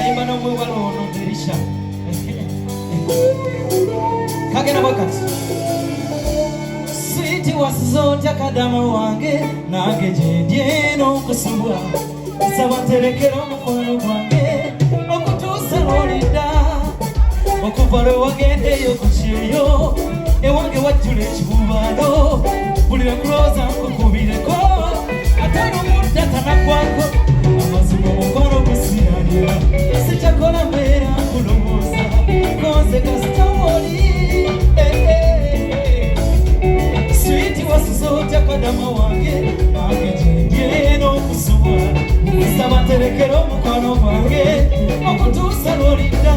Kaimba no mwe walono dirisha Kagena wakati Sweetie wasizotya kadama wange Nage jedieno kusubwa Sawa terekero mukwano wange Okutusa lolida Okuvalo wagende yokucheyo Ewange wajule chibubalo Bulira kuloza nkukubireko Atano muda tanakwako Amazimo mukwano kusirania Sichakola mbera kulomoza Koze kasitawoli Sweetie wasizotya kadama wange Nage jedieno kusubwa Sawa terekero mukwano wange Okutusa lolida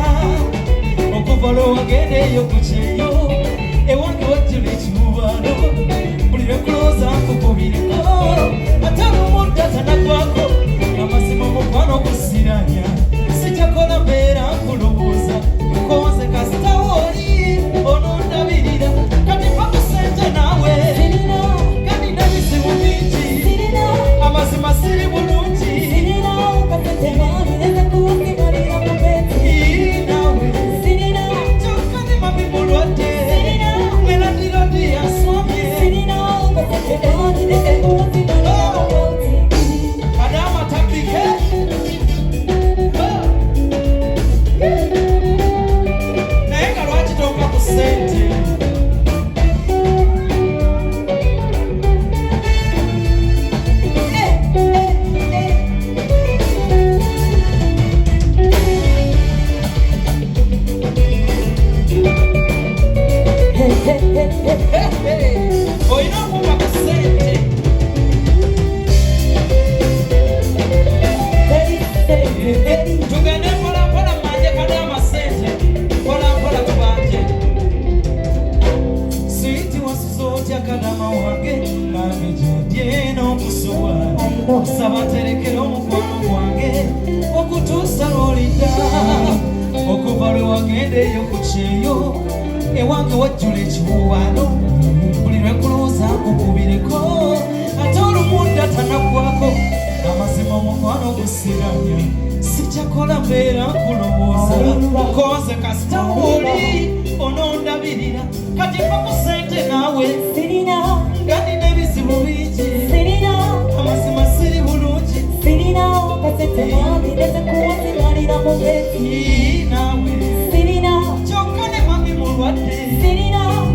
Okuvalo wagende yokucheyo Ewange wajule chibubalo Bulira kuloza nkukubireko Atano muda tanakwako Amazimo mukwano kusiranya Sichakola mbera kulomoza Koze kasitawoli onondabirira Kati pakusente nawe Kati ndabizibu bingi Amazima siri bulungi Kadama tapike Naenga lwachi toka kusente Oina kumba kusente Tugende pola pola manje kadama sente Pola pola tubanje Sweetie wasizotya kadama wange Nage jedieno kusubwa Saba terekero mukwano wange Okutusa lolida Okuvalo wagende yokucheyo Ewange wajule chibubalo Bulira kuloza nkukubireko Atolo muda tanakwako Amazima mukwano kusiranya Sichakola mbera kulowoza Koze kasitawoli onondabirira Kati pakusente nawe Gandi nebizibu bingi Amazima siri bulungi Nawe Chokane mami mulwadde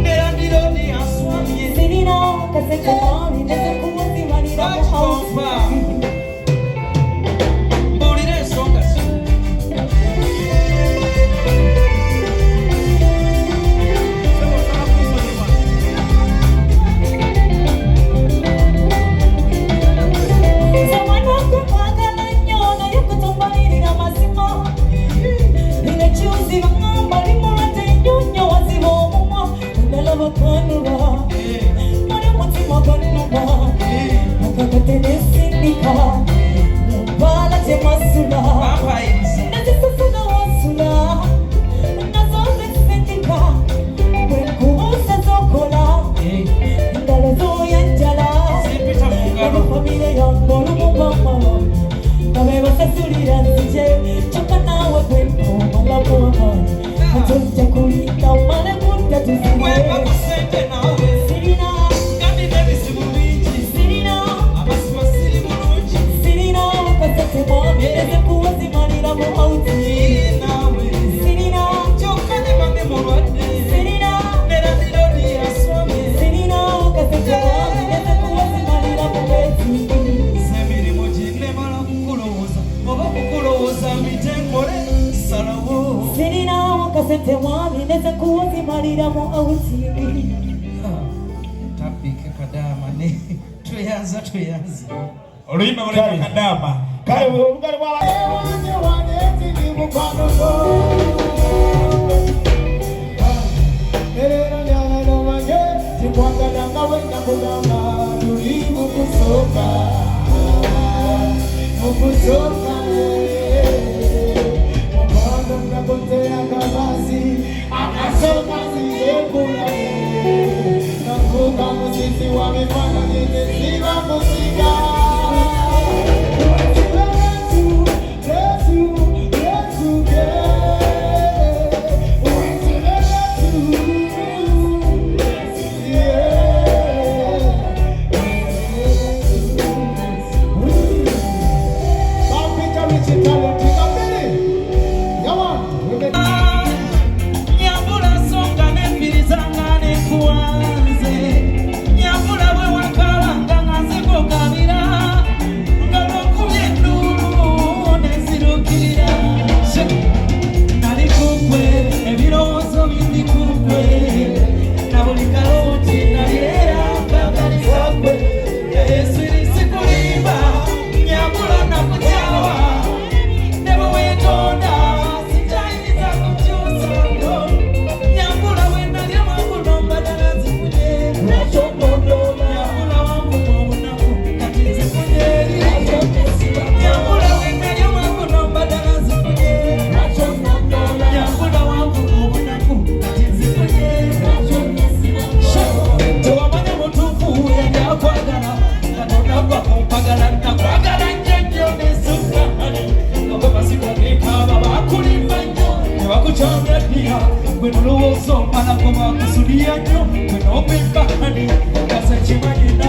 Nerandiro ni aswamye Sachikomfa Mbulire ensonga si Tapike kadama ne tuyanza Oluyimba muleka kadama Kale olugale bwala Waneti ni mukwano Erero nyana no mange Tikwangana ngawe nakugamba Luli mukusoka Mukusoka Mukwano mnakote akabasi Akasoka ziyekula Nakuka musisi wamefana Nitesiva musika Yesu changania When loso mana koma kusudia nyo When open bahani Kasa chimanyina